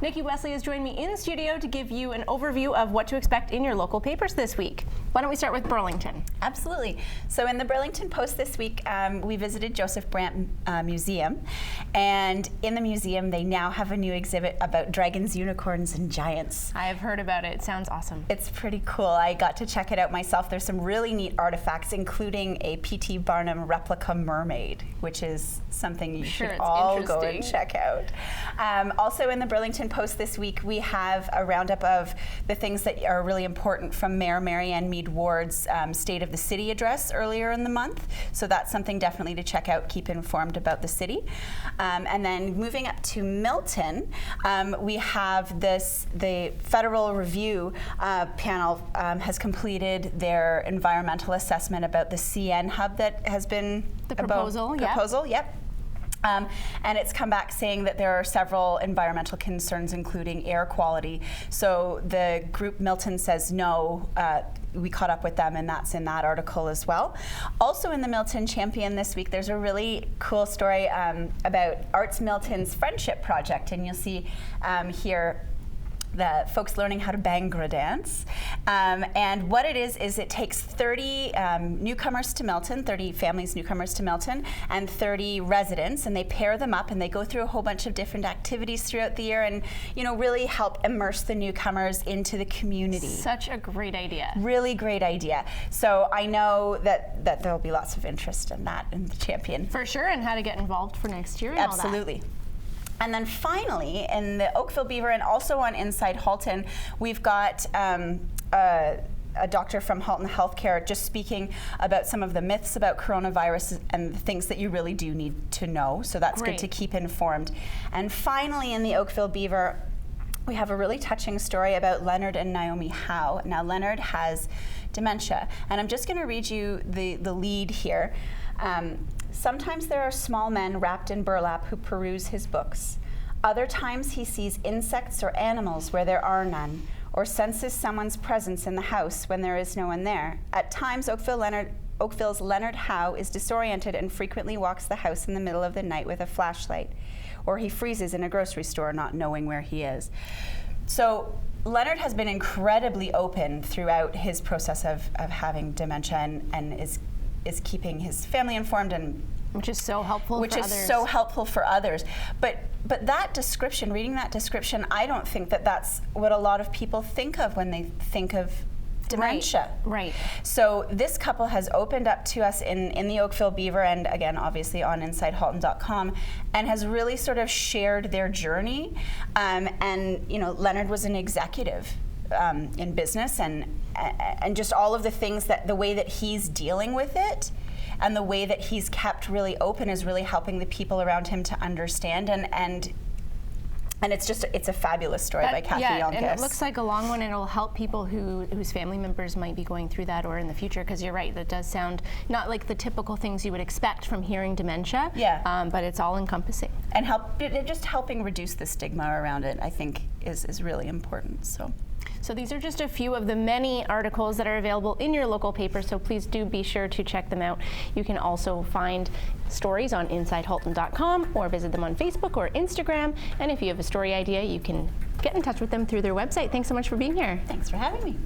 Nikki Wesley has joined me in studio to give you an overview of what to expect in your local papers this week. Why don't we start with Burlington? Absolutely. So in the Burlington Post this week, we visited Joseph Brant Museum, and in the museum they now have a new exhibit about dragons, unicorns, and giants. I have heard about it. It sounds awesome. It's pretty cool. I got to check it out myself. There's some really neat artifacts, including a P.T. Barnum replica mermaid, which is something you should all go and check out. Also in the Burlington Post this week, we have a roundup of the things that are really important from Mayor Mary Ann Mead Ward's State of the City address earlier in the month. So that's something definitely to check out, keep informed about the city. And then moving up to Milton, we have the Federal Review panel has completed their environmental assessment about the CN hub that has been the proposal. Yep. And it's come back saying that there are several environmental concerns, including air quality. So the group Milton says no. We caught up with them, and that's in that article as well. Also in the Milton Champion this week, there's a really cool story about Arts Milton's Friendship Project, and you'll see here the folks learning how to Bhangra dance. And what it is it takes 30 newcomers to Milton, 30 families newcomers to Milton, and 30 residents, and they pair them up and they go through a whole bunch of different activities throughout the year and really help immerse the newcomers into the community. Such a great idea. Really great idea. So I know that there'll be lots of interest in that in the Champion. For sure, and how to get involved for next year and Absolutely. All that. And then finally, in the Oakville Beaver and also on Inside Halton, we've got a doctor from Halton Healthcare just speaking about some of the myths about coronavirus and the things that you really do need to know. So that's good to keep informed. And finally, in the Oakville Beaver, we have a really touching story about Leonard and Naomi Howe. Now, Leonard has dementia, and I'm just going to read you the lead here. Sometimes there are small men wrapped in burlap who peruse his books. Other times he sees insects or animals where there are none, or senses someone's presence in the house when there is no one there. At times, Oakville's Leonard Howe is disoriented and frequently walks the house in the middle of the night with a flashlight, or he freezes in a grocery store not knowing where he is. So Leonard has been incredibly open throughout his process of having dementia and is keeping his family informed, and which is so helpful for others. But that description, reading that description, I don't think that that's what a lot of people think of when they think of dementia. Right. So this couple has opened up to us in the Oakville Beaver, and again, obviously on InsideHalton.com, and has really sort of shared their journey. And Leonard was an executive in business, and just all of the things the way that he's dealing with it and the way that he's kept really open is really helping the people around him to understand, and it's a fabulous story by Kathy Yonkis. And it looks like a long one, and it'll help people whose family members might be going through that or in the future, because you're right, that does sound not like the typical things you would expect from hearing dementia. Yeah. But it's all encompassing. And just helping reduce the stigma around it, I think, is really important. So these are just a few of the many articles that are available in your local paper, so please do be sure to check them out. You can also find stories on InsideHalton.com or visit them on Facebook or Instagram. And if you have a story idea, you can get in touch with them through their website. Thanks so much for being here. Thanks for having me.